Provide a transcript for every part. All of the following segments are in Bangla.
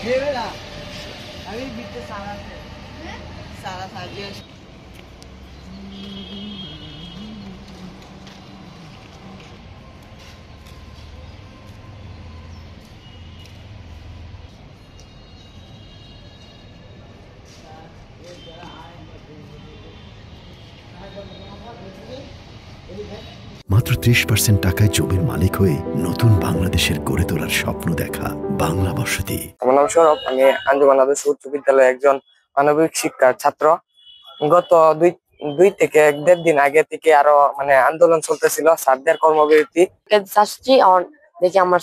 Mira, अभी बीते सारा से सारा साजिए মাত্র ৩০% টাকায় জমির মালিক হয়ে নতুন বাংলাদেশের গড়ে তোলার স্বপ্ন দেখা বাংলা বসতি। আমার নাম সৌরভ, আমি আঞ্জুমান আদর্শ উচ্চ বিদ্যালয়ে একজন মানবিক শিক্ষার ছাত্র। গত দুই থেকে ১.৫ দিন আগে থেকে আরো আন্দোলন চলতেছিল, স্যারদের কর্মবিরতি। আসছি দেখি আমার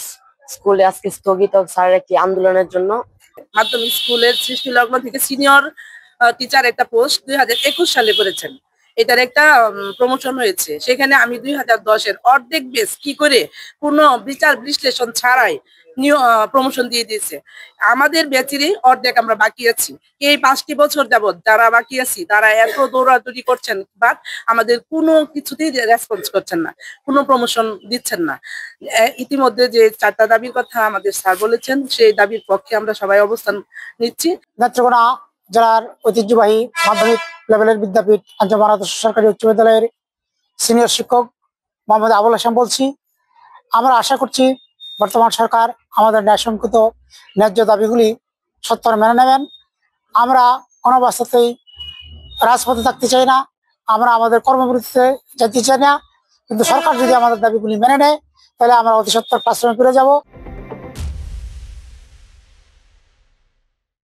স্কুলে আজকে স্থগিত স্যারের একটি আন্দোলনের জন্য। মাধ্যমিক স্কুলের সৃষ্টি লগ্ন থেকে সিনিয়র টিচার একটা পোস্ট 2021 সালে করেছেন। এটার একটা প্রমোশন হয়েছে, সেখানে আমি 2010-এর অর্ধেক বেস কি করে কোনো বিচার বিশ্লেষণ ছাড়াই প্রমোশন দিয়ে দিয়েছে। আমাদের ব্যাচেরই অর্ধেক আমরা বাকি আছি। এই 5টি বছর যাবৎ যারা বাকি আছি তারা এত দৌড়াদৌড়ি করছেন, বাট আমাদের কোনো কিছুতেই রেসপন্স করছেন না, কোনো প্রমোশন দিচ্ছেন না। ইতিমধ্যে যে 4টা দাবির কথা আমাদের স্যার বলেছেন, সেই দাবির পক্ষে আমরা সবাই অবস্থান নিচ্ছি। নেত্রকোনা জেলার ঐতিহ্যবাহী মাধ্যমিক লেভেলের বিদ্যাপীঠ আঞ্জুমান আদর্শ সরকারি উচ্চ বিদ্যালয়ের সিনিয়র শিক্ষক মোহাম্মদ আবুল হাসান বলছি। আমরা আশা করছি বর্তমান সরকার আমাদের ন্যায়সঙ্গত ন্যায্য দাবিগুলি সত্তর মেনে নেবেন। আমরা কোনো অবস্থাতেই রাজপথে থাকতে চাই না, আমরা আমাদের কর্মবিরতিতে যেতে চাই না, কিন্তু সরকার যদি আমাদের দাবিগুলি মেনে নেয় তাহলে আমরা অতি সত্বর ক্লাসরুমে ফিরে যাব।